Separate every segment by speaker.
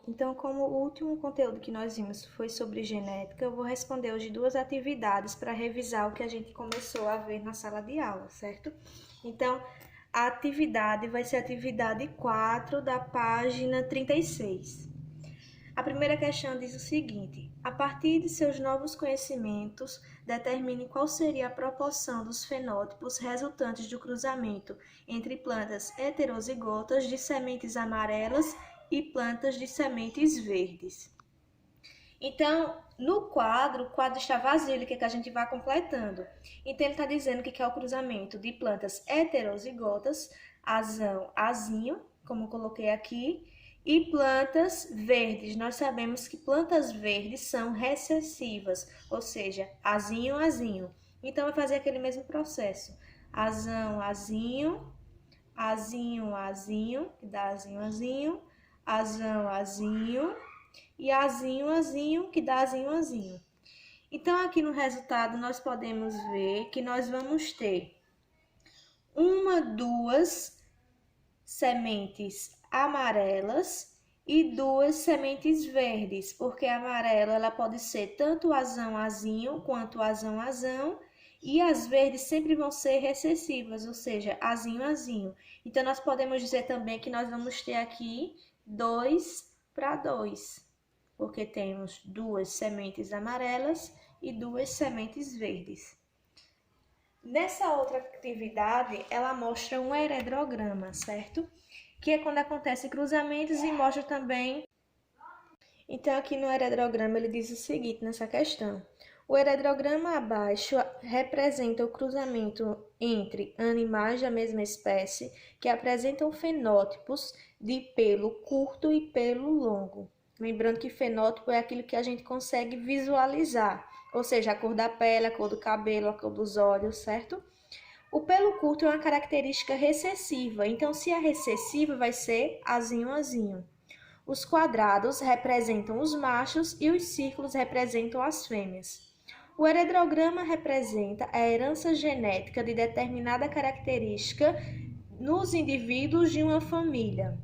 Speaker 1: Então, como o último conteúdo que nós vimos foi sobre genética, eu vou responder hoje duas atividades para revisar o que a gente começou a ver na sala de aula, certo? Então, a atividade vai ser a atividade 4 da página 36. A primeira questão diz o seguinte: a partir de seus novos conhecimentos, determine qual seria a proporção dos fenótipos resultantes do cruzamento entre plantas heterozigotas de sementes amarelas e plantas de sementes verdes. Então, no quadro, o quadro está vazio, ele quer que a gente vá completando. Então, ele está dizendo que é o cruzamento de plantas heterozigotas, azão, azinho, como eu coloquei aqui, e plantas verdes. Nós sabemos que plantas verdes são recessivas, ou seja, azinho, azinho. Então, vai fazer aquele mesmo processo. Azão, azinho, azinho, azinho, que dá azinho, azinho, azão, azinho, e azinho, azinho, que dá azinho, azinho. Então, aqui no resultado, nós podemos ver que nós vamos ter duas sementes amarelas e duas sementes verdes, porque a amarela ela pode ser tanto azão, azinho, quanto azão, azão, e as verdes sempre vão ser recessivas, ou seja, azinho, azinho. Então, nós podemos dizer também que nós vamos ter aqui 2 para 2, porque temos duas sementes amarelas e duas sementes verdes. Nessa outra atividade, ela mostra um heredrograma, certo? Que é quando acontecem cruzamentos e mostra também. Então, aqui no heredrograma, ele diz o seguinte nessa questão: o heredrograma abaixo representa o cruzamento entre animais da mesma espécie que apresentam fenótipos de pelo curto e pelo longo. Lembrando que fenótipo é aquilo que a gente consegue visualizar, ou seja, a cor da pele, a cor do cabelo, a cor dos olhos, certo? O pelo curto é uma característica recessiva, então se é recessiva vai ser azinho, azinho. Os quadrados representam os machos e os círculos representam as fêmeas. O heredrograma representa a herança genética de determinada característica nos indivíduos de uma família.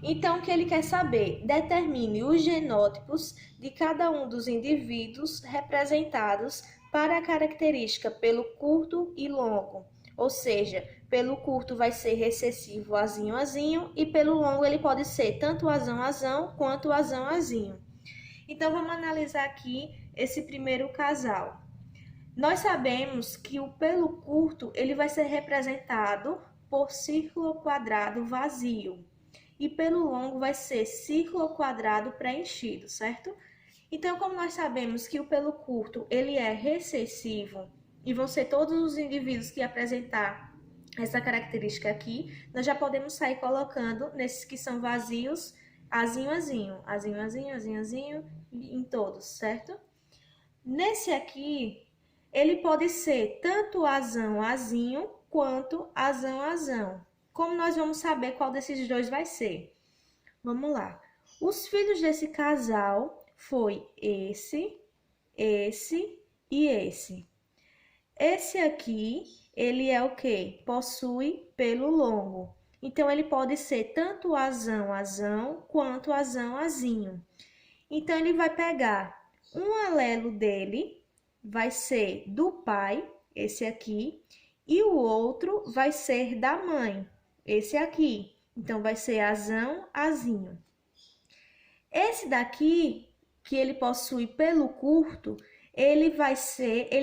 Speaker 1: Então, o que ele quer saber? Determine os genótipos de cada um dos indivíduos representados para a característica pelo curto e longo. Ou seja, pelo curto vai ser recessivo azinho, azinho, e pelo longo ele pode ser tanto azão, azão, quanto azão, azinho. Então, vamos analisar aqui esse primeiro casal. Nós sabemos que o pelo curto ele vai ser representado por círculo quadrado vazio. E pelo longo vai ser círculo quadrado preenchido, certo? Então, como nós sabemos que o pelo curto ele é recessivo e vão ser todos os indivíduos que apresentar essa característica aqui, nós já podemos sair colocando nesses que são vazios, azinho, azinho, azinho, azinho, azinho, azinho, em todos, certo? Nesse aqui, ele pode ser tanto azão, azinho, quanto azão, azão. Como nós vamos saber qual desses dois vai ser? Vamos lá. Os filhos desse casal foi esse e esse. Esse aqui, ele é o quê? Possui pelo longo. Então, ele pode ser tanto azão, azão, quanto azão, azinho. Então, ele vai pegar um alelo dele, vai ser do pai, esse aqui, e o outro vai ser da mãe, esse aqui. Então, vai ser azão, azinho. Esse daqui, que ele possui pelo curto, ele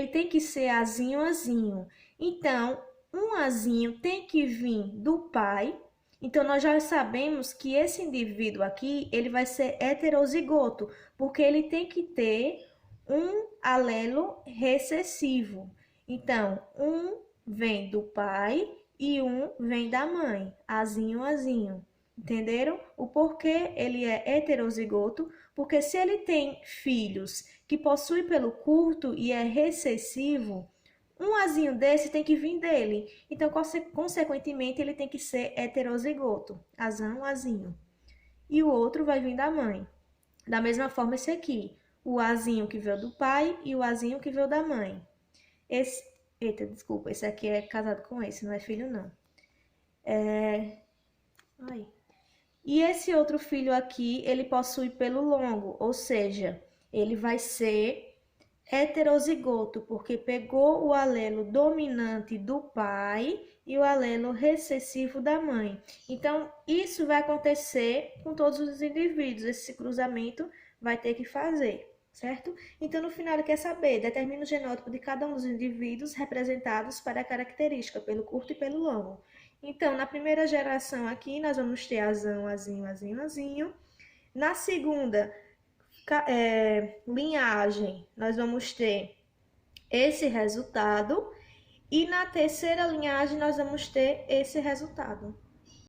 Speaker 1: tem que ser azinho, azinho. Então, um azinho tem que vir do pai. Então, nós já sabemos que esse indivíduo aqui, ele vai ser heterozigoto, porque ele tem que ter um alelo recessivo. Então, um vem do pai e um vem da mãe, azinho, azinho. Entenderam? O porquê ele é heterozigoto? Porque se ele tem filhos que possuem pelo curto e é recessivo, um azinho desse tem que vir dele. Então, consequentemente, ele tem que ser heterozigoto, azão, azinho. E o outro vai vir da mãe. Da mesma forma, esse aqui, o azinho que veio do pai e o azinho que veio da mãe. Eita, desculpa, esse aqui é casado com esse, não é filho, não. Ai. E esse outro filho aqui, ele possui pelo longo, ou seja, ele vai ser heterozigoto, porque pegou o alelo dominante do pai e o alelo recessivo da mãe. Então, isso vai acontecer com todos os indivíduos, esse cruzamento vai ter que fazer, certo? Então, no final, ele quer saber, determina o genótipo de cada um dos indivíduos representados para a característica, pelo curto e pelo longo. Então, na primeira geração aqui, nós vamos ter azão, azinho, azinho, azinho. Na segunda linhagem, nós vamos ter esse resultado. E na terceira linhagem, nós vamos ter esse resultado.